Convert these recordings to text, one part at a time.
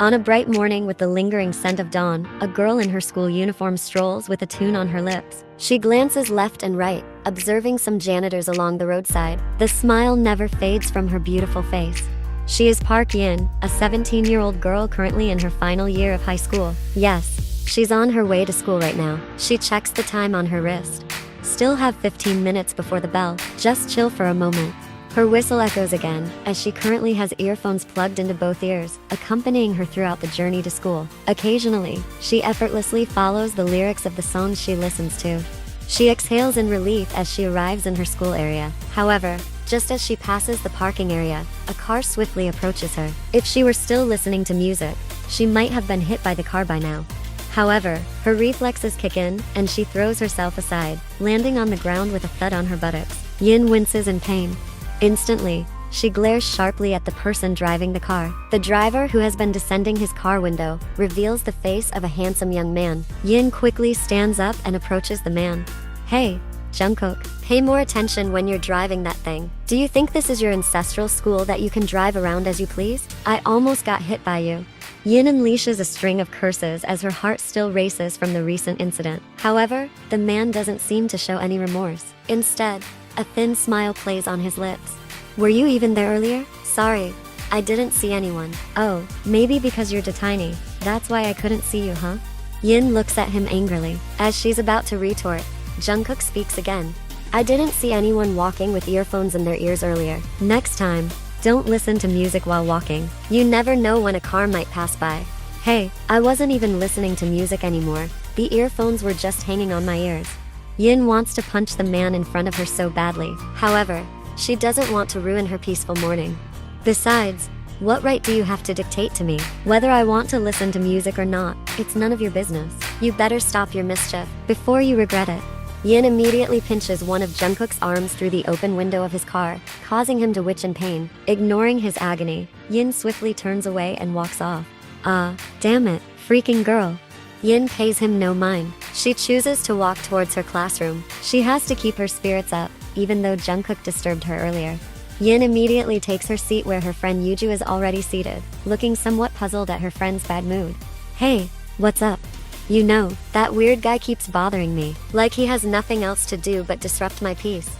On a bright morning with the lingering scent of dawn, a girl in her school uniform strolls with a tune on her lips. She glances left and right, observing some janitors along the roadside. The smile never fades from her beautiful face. She is Park Yin, a 17-year-old girl currently in her final year of high school. Yes, she's on her way to school right now. She checks the time on her wrist. Still have 15 minutes before the bell. Just chill for a moment. Her whistle echoes again, as she currently has earphones plugged into both ears, accompanying her throughout the journey to school. Occasionally, she effortlessly follows the lyrics of the songs she listens to. She exhales in relief as she arrives in her school area. However, just as she passes the parking area, a car swiftly approaches her. If she were still listening to music, she might have been hit by the car by now. However, her reflexes kick in, and she throws herself aside, landing on the ground with a thud on her buttocks. Yin winces in pain. Instantly, she glares sharply at the person driving the car. The driver, who has been descending his car window, reveals the face of a handsome young man. Yin quickly stands up and approaches the man. "Hey, Jungkook, pay more attention when you're driving that thing. Do you think this is your ancestral school that you can drive around as you please? I almost got hit by you." Yin unleashes a string of curses as her heart still races from the recent incident. However, the man doesn't seem to show any remorse. Instead, a thin smile plays on his lips. "Were you even there earlier? Sorry, I didn't see anyone." "Oh, maybe because you're tiny. That's why I couldn't see you, huh?" Yin looks at him angrily. As she's about to retort, Jungkook speaks again. "I didn't see anyone walking with earphones in their ears earlier. Next time, don't listen to music while walking. You never know when a car might pass by." "Hey, I wasn't even listening to music anymore. The earphones were just hanging on my ears." Yin wants to punch the man in front of her so badly. However, she doesn't want to ruin her peaceful morning. Besides, what right do you have to dictate to me? Whether I want to listen to music or not, it's none of your business. You better stop your mischief before you regret it. Yin immediately pinches one of Jungkook's arms through the open window of his car, causing him to witch in pain. Ignoring his agony, Yin swiftly turns away and walks off. Damn it, freaking girl. Yin pays him no mind. She chooses to walk towards her classroom. She has to keep her spirits up, even though Jungkook disturbed her earlier. Yin immediately takes her seat where her friend Yuju is already seated, looking somewhat puzzled at her friend's bad mood. "Hey, what's up? You know, that weird guy keeps bothering me, like he has nothing else to do but disrupt my peace."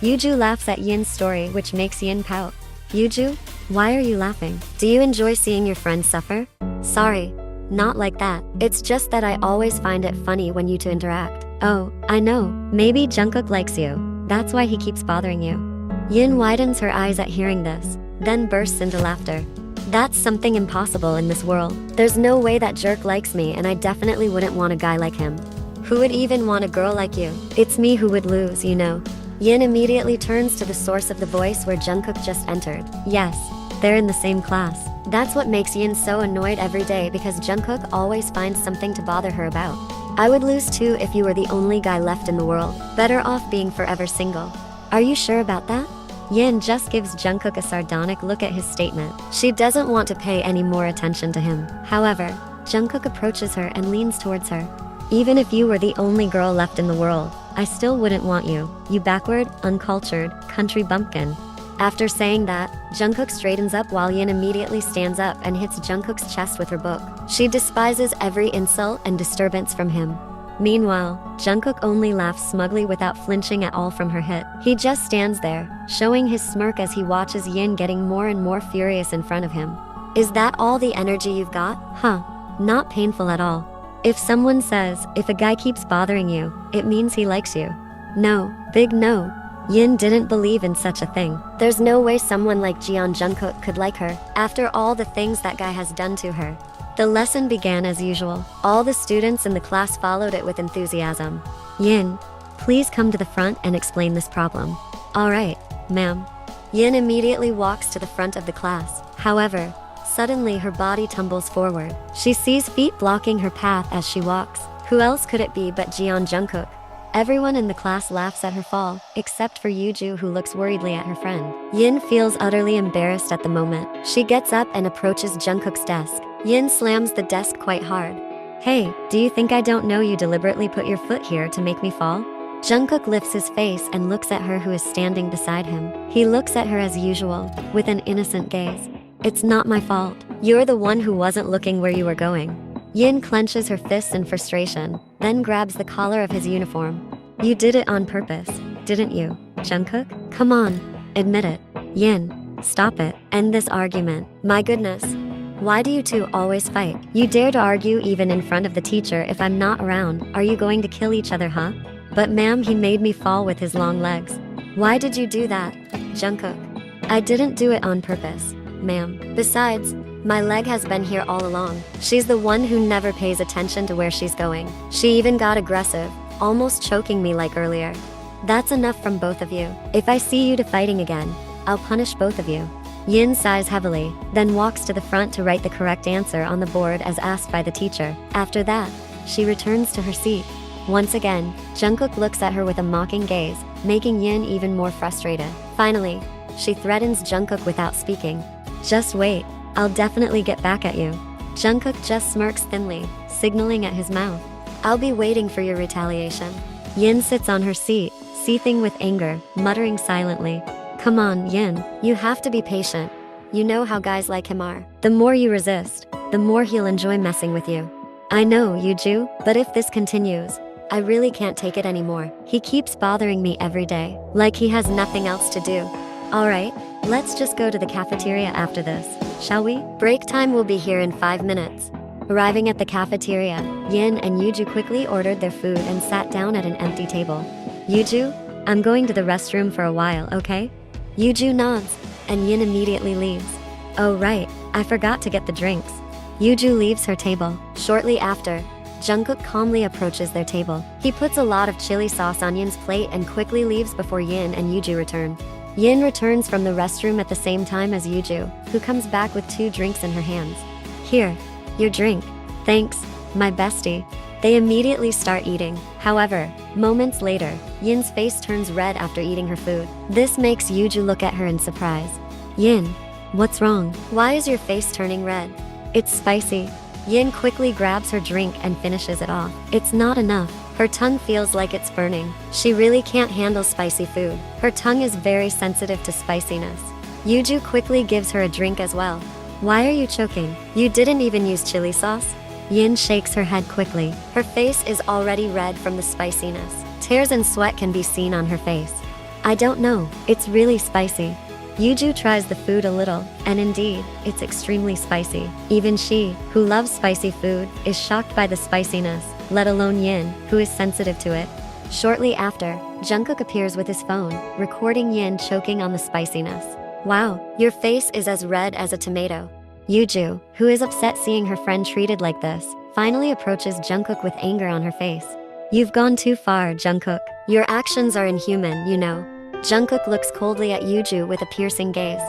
Yuju laughs at Yin's story, which makes Yin pout. "Yuju, why are you laughing? Do you enjoy seeing your friends suffer?" "Sorry, not like that. It's just that I always find it funny when you two interact." "Oh, I know. Maybe Jungkook likes you. That's why he keeps bothering you." Yin widens her eyes at hearing this, then bursts into laughter. "That's something impossible in this world. There's no way that jerk likes me, and I definitely wouldn't want a guy like him. Who would even want a girl like you? It's me who would lose, you know." Yin immediately turns to the source of the voice where Jungkook just entered. Yes, they're in the same class. That's what makes Yin so annoyed every day, because Jungkook always finds something to bother her about. "I would lose too if you were the only guy left in the world. Better off being forever single." "Are you sure about that?" Yin just gives Jungkook a sardonic look at his statement. She doesn't want to pay any more attention to him. However, Jungkook approaches her and leans towards her. "Even if you were the only girl left in the world, I still wouldn't want you, you backward, uncultured, country bumpkin." After saying that, Jungkook straightens up while Yin immediately stands up and hits Jungkook's chest with her book. She despises every insult and disturbance from him. Meanwhile, Jungkook only laughs smugly without flinching at all from her hit. He just stands there, showing his smirk as he watches Yin getting more and more furious in front of him. "Is that all the energy you've got? Huh. Not painful at all. If someone says, if a guy keeps bothering you, it means he likes you. No, big no." Yin didn't believe in such a thing. There's no way someone like Jungkook could like her, after all the things that guy has done to her. The lesson began as usual. All the students in the class followed it with enthusiasm. "Yin, please come to the front and explain this problem." "All right, ma'am." Yin immediately walks to the front of the class. However, suddenly her body tumbles forward. She sees feet blocking her path as she walks. Who else could it be but Jungkook? Everyone in the class laughs at her fall, except for Yuju, who looks worriedly at her friend. Yin feels utterly embarrassed at the moment. She gets up and approaches Jungkook's desk. Yin slams the desk quite hard. "Hey, do you think I don't know you deliberately put your foot here to make me fall?" Jungkook lifts his face and looks at her, who is standing beside him. He looks at her as usual, with an innocent gaze. "It's not my fault. You're the one who wasn't looking where you were going. Yin clenches her fists in frustration, then grabs the collar of his uniform. You did it on purpose, didn't you, Jungkook? Come on, admit it. Yin, stop it. End this argument. My goodness. Why do you two always fight? You dare to argue even in front of the teacher if I'm not around. Are you going to kill each other, huh? But ma'am, he made me fall with his long legs. Why did you do that, Jungkook? I didn't do it on purpose, ma'am. Besides, my leg has been here all along. She's the one who never pays attention to where she's going. She even got aggressive, almost choking me like earlier. That's enough from both of you. If I see you two fighting again, I'll punish both of you. Yin sighs heavily, then walks to the front to write the correct answer on the board as asked by the teacher. After that, she returns to her seat. Once again, Jungkook looks at her with a mocking gaze, making Yin even more frustrated. Finally, she threatens Jungkook without speaking. Just wait, I'll definitely get back at you. Jungkook just smirks thinly, signaling at his mouth. I'll be waiting for your retaliation. Yin sits on her seat, seething with anger, muttering silently. Come on, Yin, you have to be patient. You know how guys like him are. The more you resist, the more he'll enjoy messing with you. I know, Yuju, but if this continues, I really can't take it anymore. He keeps bothering me every day, like he has nothing else to do. Alright, let's just go to the cafeteria after this, shall we? Break time will be here in 5 minutes. Arriving at the cafeteria, Yin and Yuju quickly ordered their food and sat down at an empty table. Yuju, I'm going to the restroom for a while, okay? Yuju nods, and Yin immediately leaves. Oh right, I forgot to get the drinks. Yuju leaves her table. Shortly after, Jungkook calmly approaches their table. He puts a lot of chili sauce on Yin's plate and quickly leaves before Yin and Yuju return. Yin returns from the restroom at the same time as Yuju, who comes back with 2 drinks in her hands. Here, your drink. Thanks, my bestie. They immediately start eating. However, moments later, Yin's face turns red after eating her food. This makes Yuju look at her in surprise. Yin, what's wrong? Why is your face turning red? It's spicy. Yin quickly grabs her drink and finishes it off. It's not enough. Her tongue feels like it's burning. She really can't handle spicy food. Her tongue is very sensitive to spiciness. Yuju quickly gives her a drink as well. Why are you choking? You didn't even use chili sauce? Yin shakes her head quickly. Her face is already red from the spiciness. Tears and sweat can be seen on her face. I don't know, it's really spicy. Yuju tries the food a little, and indeed, it's extremely spicy. Even she, who loves spicy food, is shocked by the spiciness, let alone Yin, who is sensitive to it. Shortly after, Jungkook appears with his phone, recording Yin choking on the spiciness. Wow, your face is as red as a tomato. Yuju, who is upset seeing her friend treated like this, finally approaches Jungkook with anger on her face. You've gone too far, Jungkook. Your actions are inhuman, you know. Jungkook looks coldly at Yuju with a piercing gaze.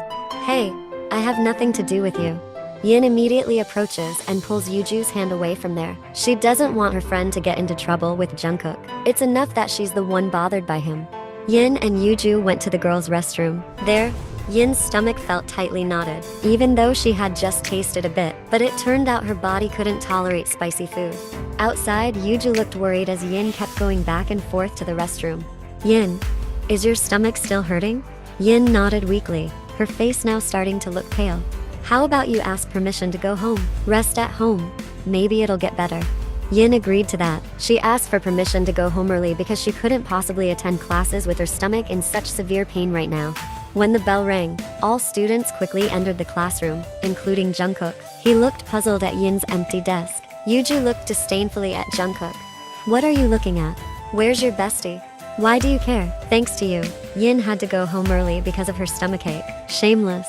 Hey, I have nothing to do with you. Yin immediately approaches and pulls Yuju's hand away from there. She doesn't want her friend to get into trouble with Jungkook. It's enough that she's the one bothered by him. Yin and Yuju went to the girls' restroom. There, Yin's stomach felt tightly knotted, even though she had just tasted a bit, but it turned out her body couldn't tolerate spicy food. Outside, Yuju looked worried as Yin kept going back and forth to the restroom. Yin, is your stomach still hurting? Yin nodded weakly, her face now starting to look pale. How about you ask permission to go home? Rest at home. Maybe it'll get better. Yin agreed to that. She asked for permission to go home early because she couldn't possibly attend classes with her stomach in such severe pain right now. When the bell rang, all students quickly entered the classroom, including Jungkook. He looked puzzled at Yin's empty desk. Yuju looked disdainfully at Jungkook. What are you looking at? Where's your bestie? Why do you care? Thanks to you, Yin had to go home early because of her stomachache. Shameless.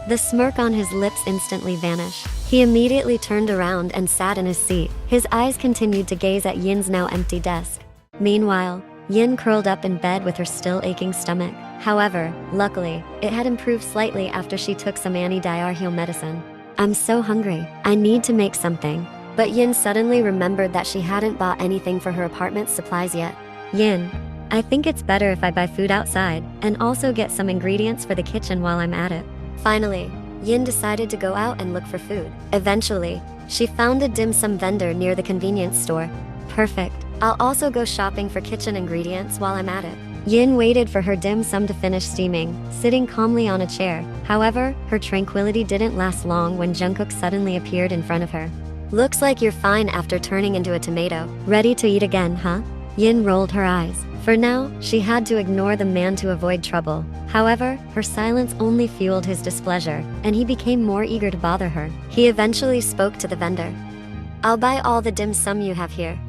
The smirk on his lips instantly vanished. He immediately turned around and sat in his seat. His eyes continued to gaze at Yin's now empty desk. Meanwhile, Yin curled up in bed with her still aching stomach. However, luckily, it had improved slightly after she took some anti-diarrheal medicine. I'm so hungry. I need to make something. But Yin suddenly remembered that she hadn't bought anything for her apartment supplies yet. Yin, I think it's better if I buy food outside, and also get some ingredients for the kitchen while I'm at it. Finally, Yin decided to go out and look for food. Eventually, she found a dim sum vendor near the convenience store. Perfect. I'll also go shopping for kitchen ingredients while I'm at it. Yin waited for her dim sum to finish steaming, sitting calmly on a chair. However, her tranquility didn't last long when Jungkook suddenly appeared in front of her. Looks like you're fine after turning into a tomato. Ready to eat again, huh? Yin rolled her eyes. For now, she had to ignore the man to avoid trouble. However, her silence only fueled his displeasure, and he became more eager to bother her. He eventually spoke to the vendor. I'll buy all the dim sum you have here.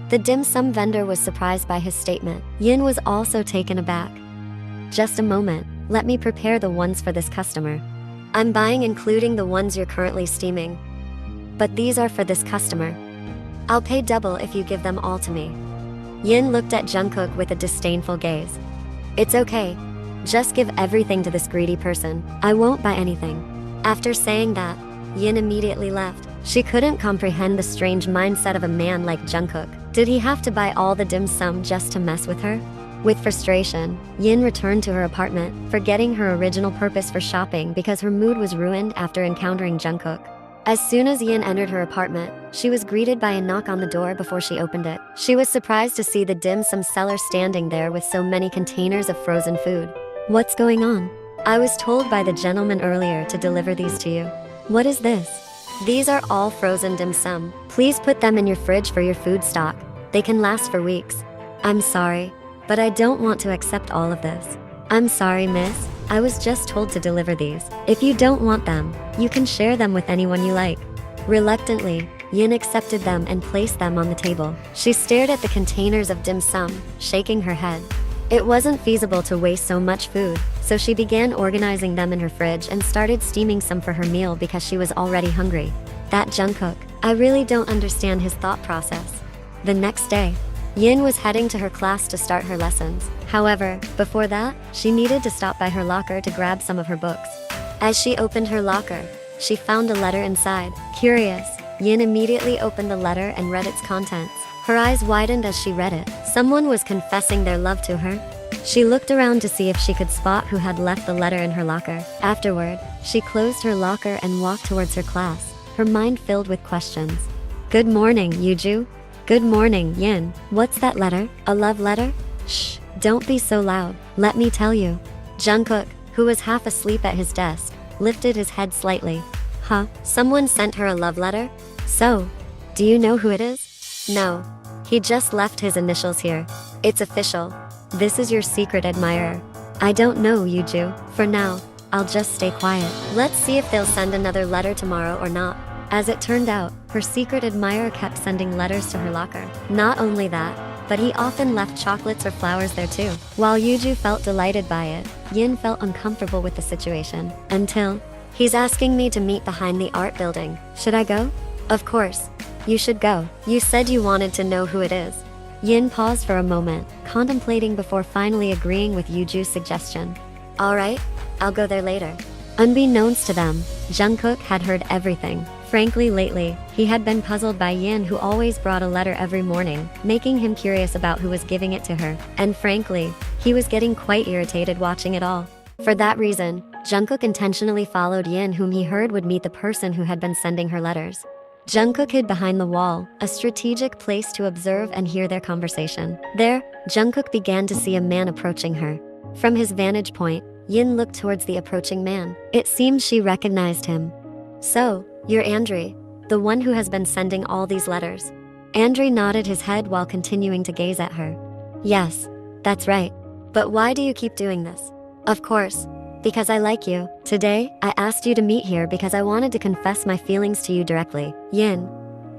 The dim sum vendor was surprised by his statement. Yin was also taken aback. Just a moment, let me prepare the ones for this customer. I'm buying including the ones you're currently steaming. But these are for this customer. I'll pay double if you give them all to me. Yin looked at Jungkook with a disdainful gaze. It's okay. Just give everything to this greedy person. I won't buy anything. After saying that, Yin immediately left. She couldn't comprehend the strange mindset of a man like Jungkook. Did he have to buy all the dim sum just to mess with her? With frustration, Yin returned to her apartment, forgetting her original purpose for shopping because her mood was ruined after encountering Jungkook. As soon as Yin entered her apartment, she was greeted by a knock on the door before she opened it. She was surprised to see the dim sum seller standing there with so many containers of frozen food. What's going on? I was told by the gentleman earlier to deliver these to you. What is this? These are all frozen dim sum. Please put them in your fridge for your food stock. They can last for weeks. I'm sorry, but I don't want to accept all of this. I'm sorry, miss. I was just told to deliver these. If you don't want them, you can share them with anyone you like. Reluctantly, Yin accepted them and placed them on the table. She stared at the containers of dim sum, shaking her head. It wasn't feasible to waste so much food, so she began organizing them in her fridge and started steaming some for her meal because she was already hungry. That Jungkook, I really don't understand his thought process. The next day, Yin was heading to her class to start her lessons. However, before that, she needed to stop by her locker to grab some of her books. As she opened her locker, she found a letter inside. Curious, Yin immediately opened the letter and read its contents. Her eyes widened as she read it. Someone was confessing their love to her. She looked around to see if she could spot who had left the letter in her locker. Afterward, she closed her locker and walked towards her class, her mind filled with questions. Good morning, Yuju. Good morning, Yin. What's that letter? A love letter? Shh, don't be so loud. Let me tell you. Jungkook, who was half asleep at his desk, lifted his head slightly. Huh? Someone sent her a love letter? So, do you know who it is? No. He just left his initials here. It's official. This is your secret admirer. I don't know, Yuju. For now, I'll just stay quiet. Let's see if they'll send another letter tomorrow or not. As it turned out, her secret admirer kept sending letters to her locker. Not only that, but he often left chocolates or flowers there too. While Yuju felt delighted by it, Yin felt uncomfortable with the situation. Until, he's asking me to meet behind the art building. Should I go? Of course. You should go. You said you wanted to know who it is. Yin paused for a moment, contemplating before finally agreeing with Yuju's suggestion. Alright, I'll go there later. Unbeknownst to them, Jungkook had heard everything. Frankly, lately, he had been puzzled by Yin, who always brought a letter every morning, making him curious about who was giving it to her. And frankly, he was getting quite irritated watching it all. For that reason, Jungkook intentionally followed Yin, whom he heard would meet the person who had been sending her letters. Jungkook hid behind the wall, a strategic place to observe and hear their conversation. There, Jungkook began to see a man approaching her. From his vantage point, Yin looked towards the approaching man. It seemed she recognized him. So, you're Andre, the one who has been sending all these letters. Andre nodded his head while continuing to gaze at her. Yes, that's right. But why do you keep doing this? Of course, because I like you. Today, I asked you to meet here because I wanted to confess my feelings to you directly. Yin,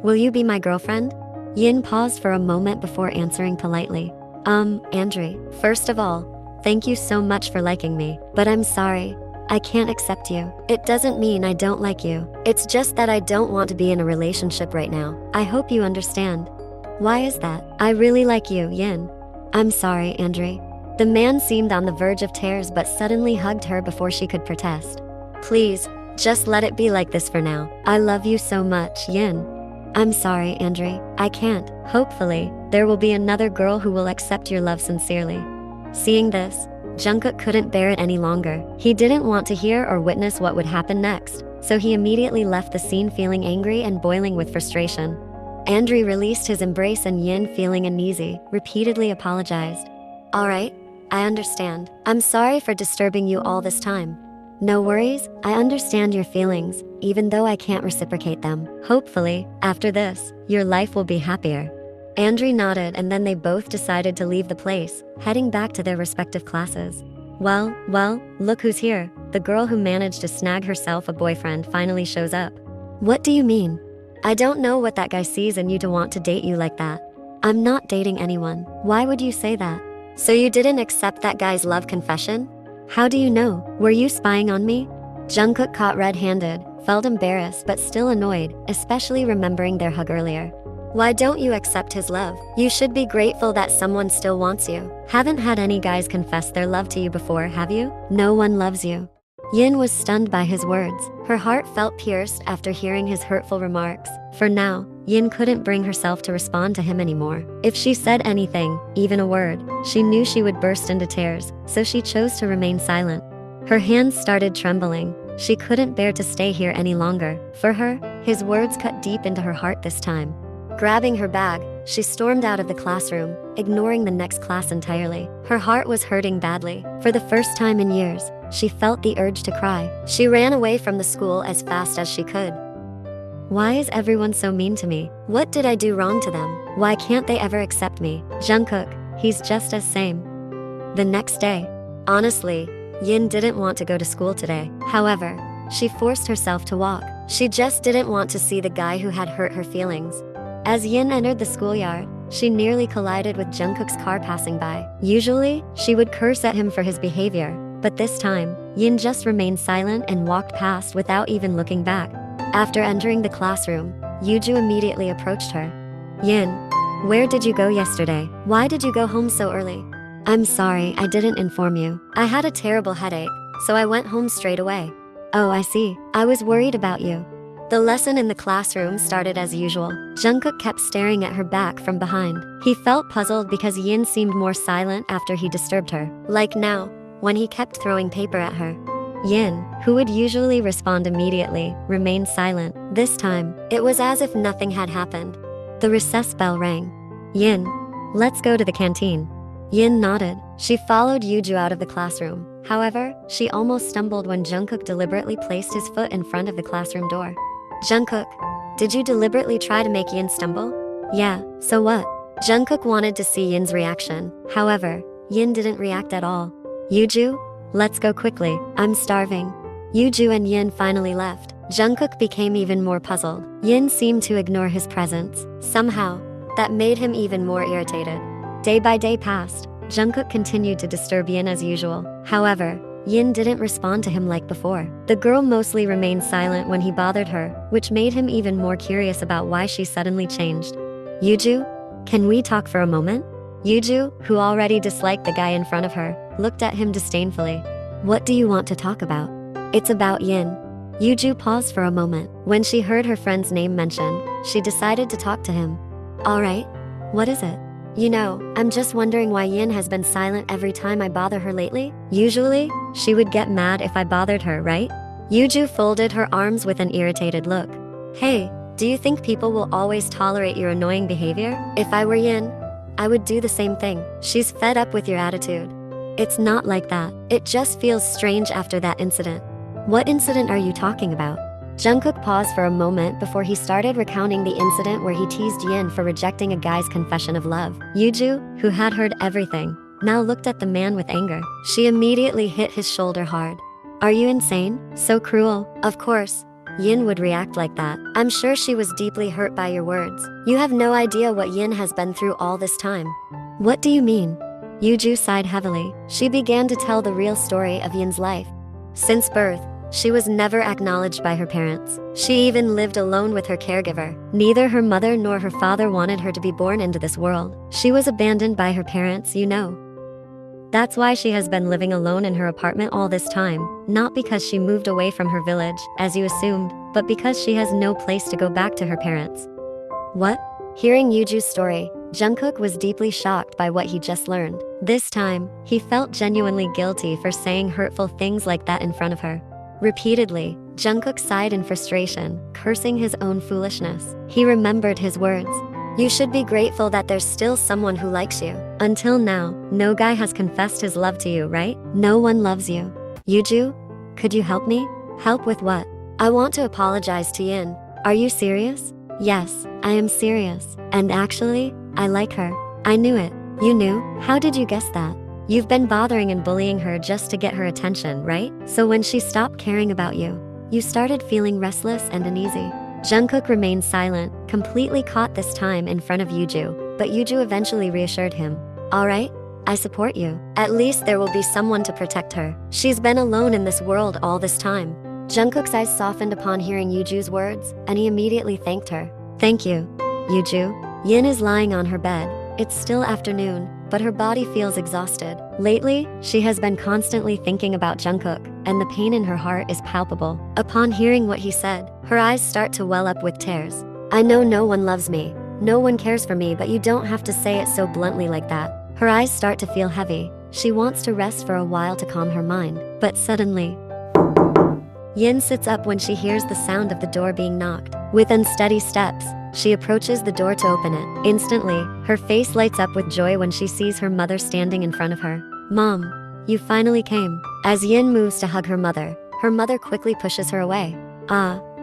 will you be my girlfriend? Yin paused for a moment before answering politely. Andre, first of all, thank you so much for liking me, but I'm sorry. I can't accept you. It doesn't mean I don't like you. It's just that I don't want to be in a relationship right now. I hope you understand. Why is that? I really like you, Yin. I'm sorry, Andre. The man seemed on the verge of tears but suddenly hugged her before she could protest. Please, just let it be like this for now. I love you so much, Yin. I'm sorry, Andre. I can't. Hopefully, there will be another girl who will accept your love sincerely. Seeing this, Jungkook couldn't bear it any longer. He didn't want to hear or witness what would happen next, so he immediately left the scene feeling angry and boiling with frustration. Andre released his embrace and Yin, feeling uneasy, repeatedly apologized. Alright, I understand. I'm sorry for disturbing you all this time. No worries, I understand your feelings, even though I can't reciprocate them. Hopefully, after this, your life will be happier. Andrew nodded and then they both decided to leave the place, heading back to their respective classes. Well, look who's here. The girl who managed to snag herself a boyfriend finally shows up. What do you mean? I don't know what that guy sees in you to want to date you like that. I'm not dating anyone. Why would you say that? So you didn't accept that guy's love confession? How do you know? Were you spying on me? Jungkook, caught red-handed, felt embarrassed but still annoyed, especially remembering their hug earlier. Why don't you accept his love? You should be grateful that someone still wants you. Haven't had any guys confess their love to you before, have you? No one loves you. Yin was stunned by his words. Her heart felt pierced after hearing his hurtful remarks. For now, Yin couldn't bring herself to respond to him anymore. If she said anything, even a word, she knew she would burst into tears, so she chose to remain silent. Her hands started trembling. She couldn't bear to stay here any longer. For her, his words cut deep into her heart this time. Grabbing her bag, she stormed out of the classroom, ignoring the next class entirely. Her heart was hurting badly. For the first time in years, she felt the urge to cry. She ran away from the school as fast as she could. Why is everyone so mean to me? What did I do wrong to them? Why can't they ever accept me? Jungkook, he's just as same. The next day. Honestly, Yin didn't want to go to school today. However, she forced herself to walk. She just didn't want to see the guy who had hurt her feelings. As Yin entered the schoolyard, she nearly collided with Jungkook's car passing by. Usually, she would curse at him for his behavior, but this time, Yin just remained silent and walked past without even looking back. After entering the classroom, Yuju immediately approached her. Yin, where did you go yesterday? Why did you go home so early? I'm sorry, I didn't inform you. I had a terrible headache, so I went home straight away. Oh, I see. I was worried about you. The lesson in the classroom started as usual. Jungkook kept staring at her back from behind. He felt puzzled because Yin seemed more silent after he disturbed her. Like now, when he kept throwing paper at her. Yin, who would usually respond immediately, remained silent. This time, it was as if nothing had happened. The recess bell rang. Yin, let's go to the canteen. Yin nodded. She followed Yuju out of the classroom. However, she almost stumbled when Jungkook deliberately placed his foot in front of the classroom door. Jungkook, did you deliberately try to make Yin stumble? Yeah, so what? Jungkook wanted to see Yin's reaction. However, Yin didn't react at all. Yuju, let's go quickly. I'm starving. Yuju and Yin finally left. Jungkook became even more puzzled. Yin seemed to ignore his presence. Somehow, that made him even more irritated. Day by day passed. Jungkook continued to disturb Yin as usual. However, Yin didn't respond to him like before. The girl mostly remained silent when he bothered her, which made him even more curious about why she suddenly changed. Yuju, can we talk for a moment? Yuju, who already disliked the guy in front of her, looked at him disdainfully. What do you want to talk about? It's about Yin. Yuju paused for a moment. When she heard her friend's name mentioned, she decided to talk to him. Alright, what is it? You know, I'm just wondering why Yin has been silent every time I bother her lately. Usually, she would get mad if I bothered her, right? Yuju folded her arms with an irritated look. Hey, do you think people will always tolerate your annoying behavior? If I were Yin, I would do the same thing. She's fed up with your attitude. It's not like that. It just feels strange after that incident. What incident are you talking about? Jungkook paused for a moment before he started recounting the incident where he teased Yin for rejecting a guy's confession of love. Yuju, who had heard everything, now looked at the man with anger. She immediately hit his shoulder hard. Are you insane? So cruel. Of course, Yin would react like that. I'm sure she was deeply hurt by your words. You have no idea what Yin has been through all this time. What do you mean? Yuju sighed heavily. She began to tell the real story of Yin's life. Since birth, she was never acknowledged by her parents. She even lived alone with her caregiver. Neither her mother nor her father wanted her to be born into this world. She was abandoned by her parents, you know. That's why she has been living alone in her apartment all this time, not because she moved away from her village, as you assumed, but because she has no place to go back to her parents. What? Hearing Yuju's story, Jungkook was deeply shocked by what he just learned. This time, he felt genuinely guilty for saying hurtful things like that in front of her. Repeatedly, Jungkook sighed in frustration, cursing his own foolishness. He remembered his words. You should be grateful that there's still someone who likes you. Until now, no guy has confessed his love to you, right? No one loves you. Yuju, could you help me? Help with what? I want to apologize to Yin. Are you serious? Yes, I am serious. And actually, I like her. I knew it. You knew? How did you guess that? You've been bothering and bullying her just to get her attention, right? So when she stopped caring about you, you started feeling restless and uneasy. Jungkook remained silent, completely caught this time in front of Yuju, but Yuju eventually reassured him. Alright, I support you. At least there will be someone to protect her. She's been alone in this world all this time. Jungkook's eyes softened upon hearing Yuju's words, and he immediately thanked her. Thank you, Yuju. Yin is lying on her bed. It's still afternoon, but her body feels exhausted. Lately, she has been constantly thinking about Jungkook, and the pain in her heart is palpable. Upon hearing what he said, her eyes start to well up with tears. I know no one loves me. No one cares for me, but you don't have to say it so bluntly like that. Her eyes start to feel heavy. She wants to rest for a while to calm her mind, but suddenly, Yin sits up when she hears the sound of the door being knocked. With unsteady steps, she approaches the door to open it. Instantly, her face lights up with joy when she sees her mother standing in front of her. Mom, you finally came. As Yin moves to hug her mother quickly pushes her away.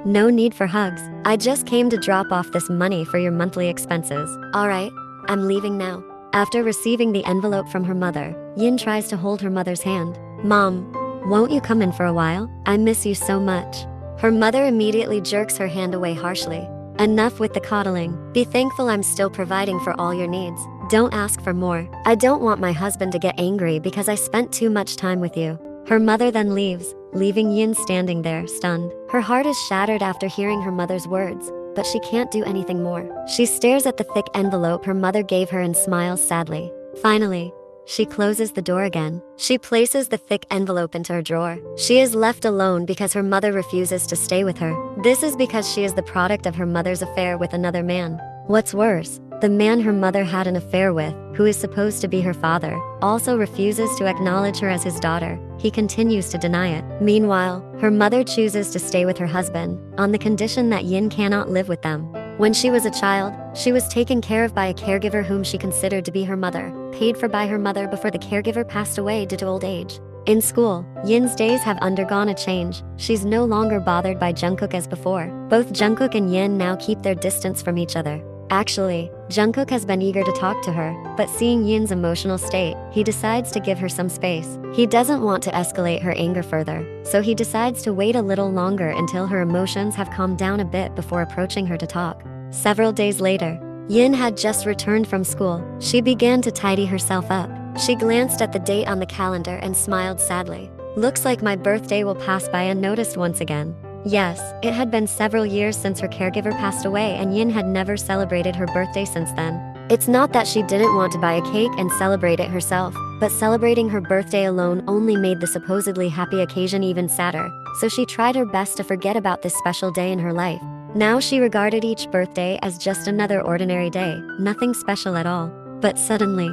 No need for hugs. I just came to drop off this money for your monthly expenses. Alright, I'm leaving now. After receiving the envelope from her mother, Yin tries to hold her mother's hand. Mom, won't you come in for a while? I miss you so much. Her mother immediately jerks her hand away harshly. Enough with the coddling. Be thankful I'm still providing for all your needs. Don't ask for more. I don't want my husband to get angry because I spent too much time with you. Her mother then leaves, leaving Yin standing there, stunned. Her heart is shattered after hearing her mother's words, but she can't do anything more. She stares at the thick envelope her mother gave her and smiles sadly. Finally, she closes the door again. She places the thick envelope into her drawer. She is left alone because her mother refuses to stay with her. This is because she is the product of her mother's affair with another man. What's worse, the man her mother had an affair with, who is supposed to be her father, also refuses to acknowledge her as his daughter. He continues to deny it. Meanwhile, her mother chooses to stay with her husband, on the condition that Yin cannot live with them. When she was a child, she was taken care of by a caregiver whom she considered to be her mother, paid for by her mother before the caregiver passed away due to old age. In school, Yin's days have undergone a change. She's no longer bothered by Jungkook as before. Both Jungkook and Yin now keep their distance from each other. Actually, Jungkook has been eager to talk to her, but seeing Yin's emotional state, he decides to give her some space. He doesn't want to escalate her anger further, so he decides to wait a little longer until her emotions have calmed down a bit before approaching her to talk. Several days later, Yin had just returned from school. She began to tidy herself up. She glanced at the date on the calendar and smiled sadly. Looks like my birthday will pass by unnoticed once again. Yes, it had been several years since her caregiver passed away and Yin had never celebrated her birthday since then. It's not that she didn't want to buy a cake and celebrate it herself, but celebrating her birthday alone only made the supposedly happy occasion even sadder, so she tried her best to forget about this special day in her life. Now she regarded each birthday as just another ordinary day, nothing special at all. But suddenly,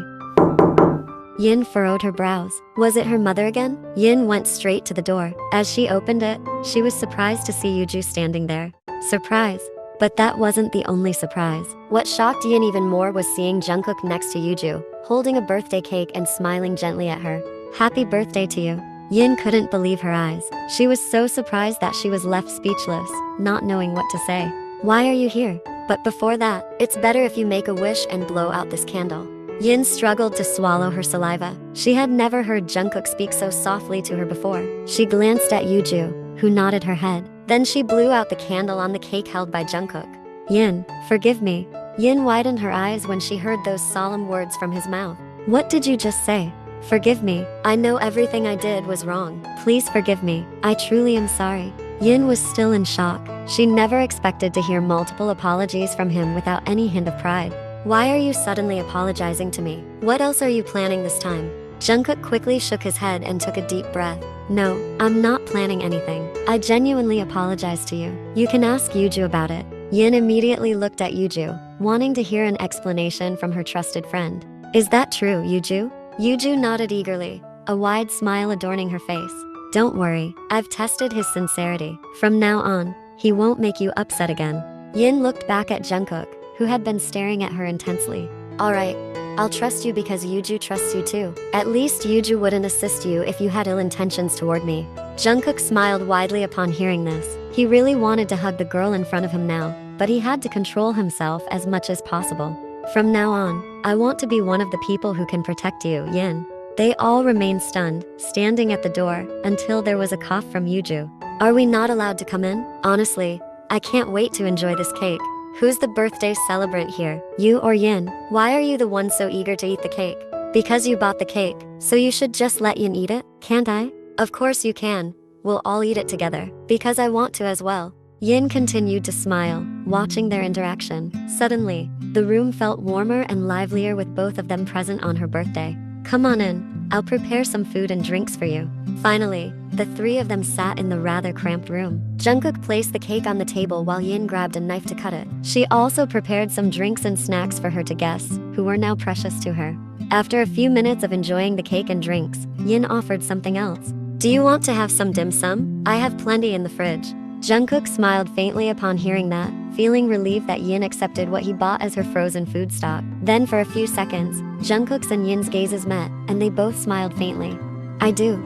Yin furrowed her brows. Was it her mother again? Yin went straight to the door. As she opened it, she was surprised to see Yuju standing there. Surprise. But that wasn't the only surprise. What shocked Yin even more was seeing Jungkook next to Yuju, holding a birthday cake and smiling gently at her. Happy birthday to you. Yin couldn't believe her eyes. She was so surprised that she was left speechless, not knowing what to say. Why are you here? But before that, it's better if you make a wish and blow out this candle. Yin struggled to swallow her saliva. She had never heard Jungkook speak so softly to her before. She glanced at Yuju, who nodded her head. Then she blew out the candle on the cake held by Jungkook. Yin, forgive me. Yin widened her eyes when she heard those solemn words from his mouth. What did you just say? Forgive me. I know everything I did was wrong. Please forgive me. I truly am sorry. Yin was still in shock. She never expected to hear multiple apologies from him without any hint of pride. Why are you suddenly apologizing to me? What else are you planning this time? Jungkook quickly shook his head and took a deep breath. No, I'm not planning anything. I genuinely apologize to you. You can ask Yuju about it. Yin immediately looked at Yuju, wanting to hear an explanation from her trusted friend. Is that true, Yuju? Yuju nodded eagerly, a wide smile adorning her face. Don't worry, I've tested his sincerity. From now on, he won't make you upset again. Yin looked back at Jungkook, who had been staring at her intensely. Alright, I'll trust you because Yuju trusts you too. At least Yuju wouldn't assist you if you had ill intentions toward me. Jungkook smiled widely upon hearing this. He really wanted to hug the girl in front of him now, but he had to control himself as much as possible. From now on, I want to be one of the people who can protect you, Yin. They all remained stunned, standing at the door, until there was a cough from Yuju. Are we not allowed to come in? Honestly, I can't wait to enjoy this cake. Who's the birthday celebrant here? You or Yin? Why are you the one so eager to eat the cake? Because you bought the cake, so you should just let Yin eat it, can't I? Of course you can. We'll all eat it together, because I want to as well. Yin continued to smile, watching their interaction. Suddenly, the room felt warmer and livelier with both of them present on her birthday. Come on in, I'll prepare some food and drinks for you. Finally, the three of them sat in the rather cramped room. Jungkook placed the cake on the table while Yin grabbed a knife to cut it. She also prepared some drinks and snacks for her to guests, who were now precious to her. After a few minutes of enjoying the cake and drinks, Yin offered something else. Do you want to have some dim sum? I have plenty in the fridge. Jungkook smiled faintly upon hearing that, feeling relieved that Yin accepted what he bought as her frozen food stock. Then for a few seconds, Jungkook's and Yin's gazes met, and they both smiled faintly. I do.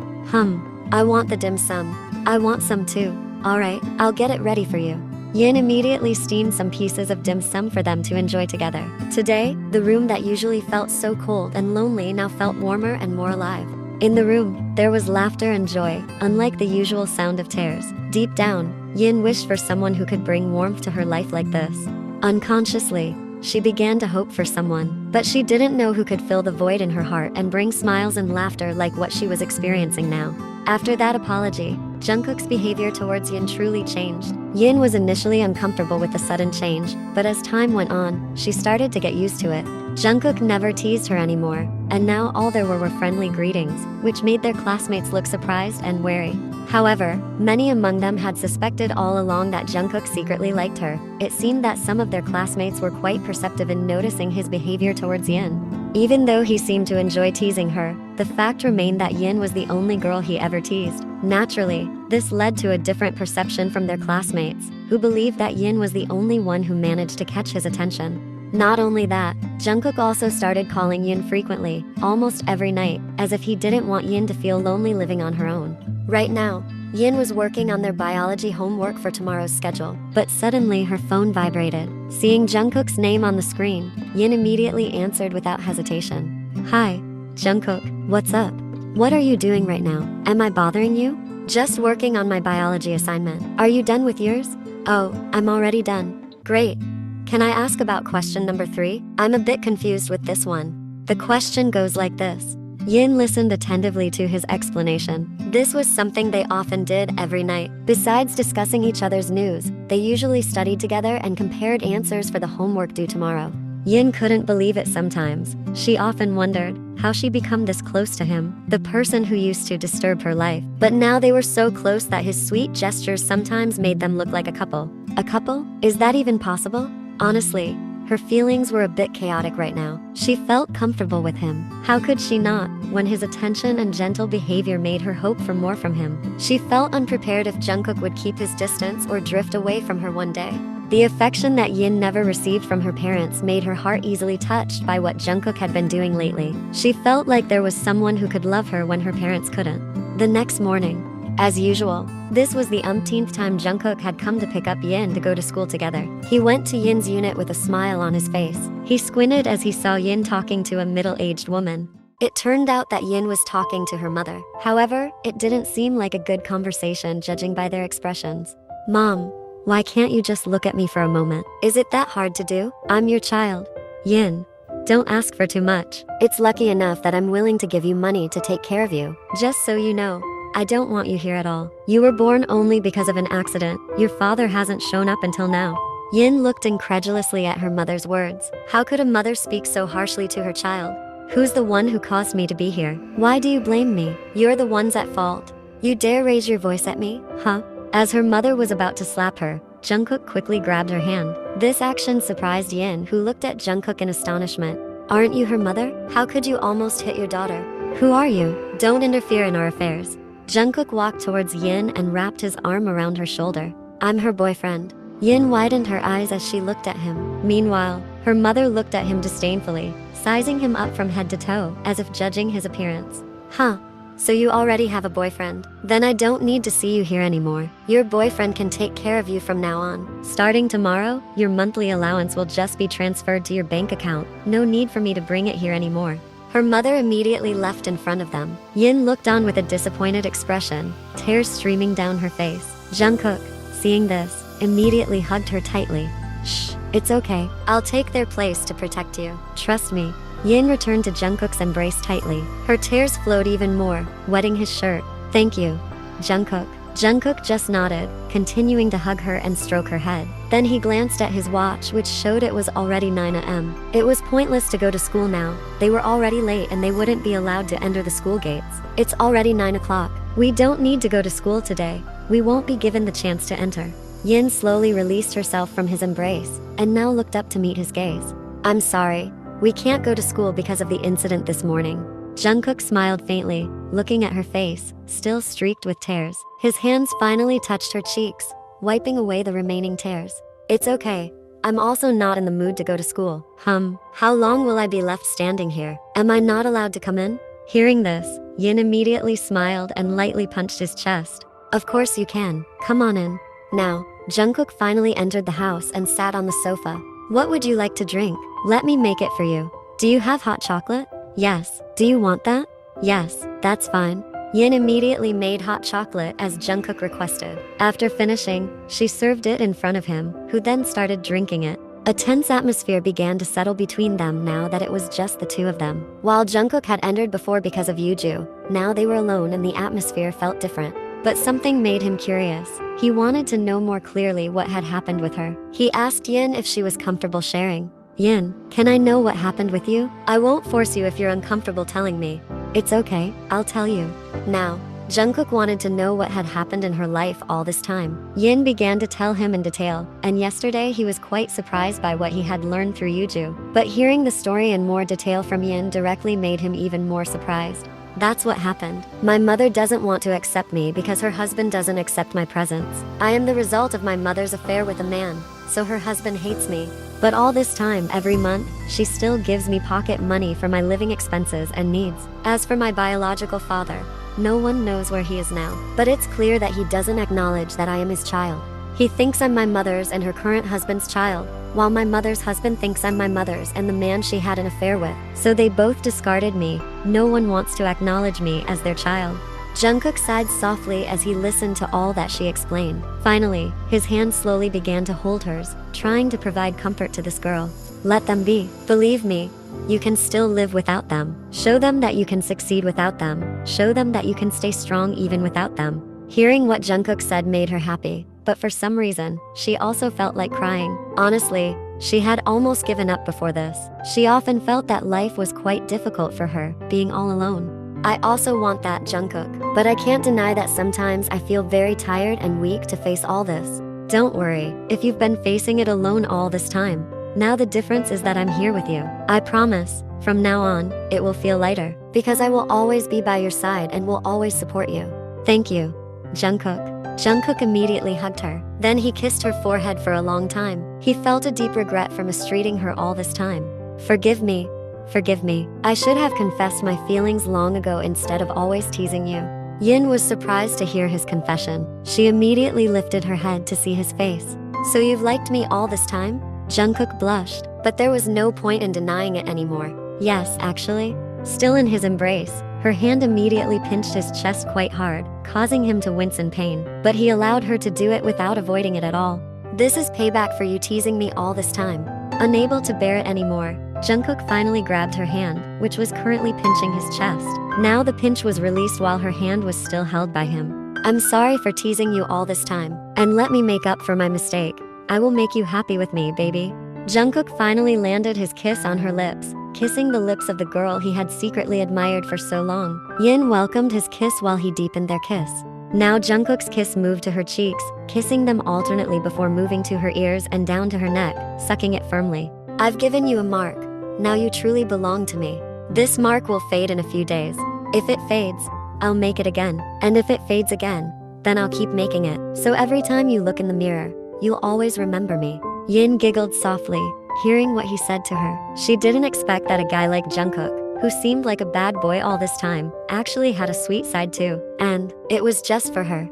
I want the dim sum. I want some too. Alright, I'll get it ready for you. Yin immediately steamed some pieces of dim sum for them to enjoy together. Today, the room that usually felt so cold and lonely now felt warmer and more alive. In the room, there was laughter and joy, unlike the usual sound of tears. Deep down, Yin wished for someone who could bring warmth to her life like this. Unconsciously, she began to hope for someone, but she didn't know who could fill the void in her heart and bring smiles and laughter like what she was experiencing now. After that apology, Jungkook's behavior towards Yin truly changed. Yin was initially uncomfortable with the sudden change, but as time went on, she started to get used to it. Jungkook never teased her anymore, and now all there were friendly greetings, which made their classmates look surprised and wary. However, many among them had suspected all along that Jungkook secretly liked her. It seemed that some of their classmates were quite perceptive in noticing his behavior towards Yin. Even though he seemed to enjoy teasing her, the fact remained that Yin was the only girl he ever teased. Naturally, this led to a different perception from their classmates, who believed that Yin was the only one who managed to catch his attention. Not only that, Jungkook also started calling Yin frequently, almost every night, as if he didn't want Yin to feel lonely living on her own. Right now, Yin was working on their biology homework for tomorrow's schedule, but suddenly her phone vibrated. Seeing Jungkook's name on the screen, Yin immediately answered without hesitation. Hi, Jungkook, what's up? What are you doing right now? Am I bothering you? Just working on my biology assignment. Are you done with yours? Oh, I'm already done. Great. Can I ask about question number 3? I'm a bit confused with this one. The question goes like this. Yin listened attentively to his explanation. This was something they often did every night. Besides discussing each other's news, they usually studied together and compared answers for the homework due tomorrow. Yin couldn't believe it sometimes. She often wondered how she become this close to him, the person who used to disturb her life. But now they were so close that his sweet gestures sometimes made them look like a couple. A couple? Is that even possible? Honestly, her feelings were a bit chaotic right now. She felt comfortable with him. How could she not, when his attention and gentle behavior made her hope for more from him? She felt unprepared if Jungkook would keep his distance or drift away from her one day. The affection that Yin never received from her parents made her heart easily touched by what Jungkook had been doing lately. She felt like there was someone who could love her when her parents couldn't. The next morning, as usual, this was the umpteenth time Jungkook had come to pick up Yin to go to school together. He went to Yin's unit with a smile on his face. He squinted as he saw Yin talking to a middle-aged woman. It turned out that Yin was talking to her mother. However, it didn't seem like a good conversation judging by their expressions. Mom, why can't you just look at me for a moment? Is it that hard to do? I'm your child. Yin, don't ask for too much. It's lucky enough that I'm willing to give you money to take care of you. Just so you know, I don't want you here at all. You were born only because of an accident. Your father hasn't shown up until now. Yin looked incredulously at her mother's words. How could a mother speak so harshly to her child? Who's the one who caused me to be here? Why do you blame me? You're the ones at fault. You dare raise your voice at me? Huh? As her mother was about to slap her, Jungkook quickly grabbed her hand. This action surprised Yin, who looked at Jungkook in astonishment. Aren't you her mother? How could you almost hit your daughter? Who are you? Don't interfere in our affairs. Jungkook walked towards Yin and wrapped his arm around her shoulder. I'm her boyfriend. Yin widened her eyes as she looked at him. Meanwhile, her mother looked at him disdainfully, sizing him up from head to toe, as if judging his appearance. Huh. So you already have a boyfriend? Then I don't need to see you here anymore. Your boyfriend can take care of you from now on. Starting tomorrow, your monthly allowance will just be transferred to your bank account. No need for me to bring it here anymore. Her mother immediately left in front of them. Yin looked on with a disappointed expression, tears streaming down her face. Jungkook, seeing this, immediately hugged her tightly. Shh, it's okay. I'll take their place to protect you. Trust me. Yin returned to Jungkook's embrace tightly. Her tears flowed even more, wetting his shirt. Thank you, Jungkook. Jungkook just nodded, continuing to hug her and stroke her head. Then he glanced at his watch, which showed it was already 9 a.m. It was pointless to go to school now. They were already late and they wouldn't be allowed to enter the school gates. It's already 9 o'clock. We don't need to go to school today. We won't be given the chance to enter. Yin slowly released herself from his embrace, and now looked up to meet his gaze. I'm sorry. We can't go to school because of the incident this morning. Jungkook smiled faintly, looking at her face, still streaked with tears. His hands finally touched her cheeks, wiping away the remaining tears. It's okay. I'm also not in the mood to go to school. How long will I be left standing here? Am I not allowed to come in? Hearing this, Yin immediately smiled and lightly punched his chest. Of course you can. Come on in. Now, Jungkook finally entered the house and sat on the sofa. What would you like to drink? Let me make it for you. Do you have hot chocolate? Yes. Do you want that? Yes, that's fine. Yin immediately made hot chocolate as Jungkook requested. After finishing, she served it in front of him, who then started drinking it. A tense atmosphere began to settle between them now that it was just the two of them. While Jungkook had entered before because of Yuju, now they were alone and the atmosphere felt different. But something made him curious. He wanted to know more clearly what had happened with her. He asked Yin if she was comfortable sharing. Yin, can I know what happened with you? I won't force you if you're uncomfortable telling me. It's okay, I'll tell you. Now, Jungkook wanted to know what had happened in her life all this time. Yin began to tell him in detail, and yesterday he was quite surprised by what he had learned through Yuju. But hearing the story in more detail from Yin directly made him even more surprised. That's what happened. My mother doesn't want to accept me because her husband doesn't accept my presence. I am the result of my mother's affair with a man, so her husband hates me. But all this time, every month, she still gives me pocket money for my living expenses and needs. As for my biological father, no one knows where he is now. But it's clear that he doesn't acknowledge that I am his child. He thinks I'm my mother's and her current husband's child, while my mother's husband thinks I'm my mother's and the man she had an affair with. So they both discarded me. No one wants to acknowledge me as their child. Jungkook sighed softly as he listened to all that she explained. Finally, his hand slowly began to hold hers, trying to provide comfort to this girl. Let them be. Believe me, you can still live without them. Show them that you can succeed without them. Show them that you can stay strong even without them. Hearing what Jungkook said made her happy, but for some reason, she also felt like crying. Honestly, she had almost given up before this. She often felt that life was quite difficult for her, being all alone. I also want that, Jungkook, but I can't deny that sometimes I feel very tired and weak to face all this. Don't worry, if you've been facing it alone all this time. Now the difference is that I'm here with you. I promise, from now on, it will feel lighter, because I will always be by your side and will always support you. Thank you, Jungkook. Jungkook immediately hugged her. Then he kissed her forehead for a long time. He felt a deep regret for mistreating her all this time. Forgive me. Forgive me. I should have confessed my feelings long ago instead of always teasing you. Yin was surprised to hear his confession. She immediately lifted her head to see his face. So you've liked me all this time? Jungkook blushed, but there was no point in denying it anymore. Yes, actually. Still in his embrace, her hand immediately pinched his chest quite hard, causing him to wince in pain. But he allowed her to do it without avoiding it at all. This is payback for you teasing me all this time. Unable to bear it anymore, Jungkook finally grabbed her hand, which was currently pinching his chest. Now the pinch was released while her hand was still held by him. I'm sorry for teasing you all this time, and let me make up for my mistake. I will make you happy with me, baby. Jungkook finally landed his kiss on her lips, kissing the lips of the girl he had secretly admired for so long. Yin welcomed his kiss while he deepened their kiss. Now Jungkook's kiss moved to her cheeks, kissing them alternately before moving to her ears and down to her neck, sucking it firmly. I've given you a mark. Now you truly belong to me. This mark will fade in a few days. If it fades, I'll make it again. And if it fades again, then I'll keep making it. So every time you look in the mirror, you'll always remember me." Yin giggled softly, hearing what he said to her. She didn't expect that a guy like Jungkook, who seemed like a bad boy all this time, actually had a sweet side too. And it was just for her.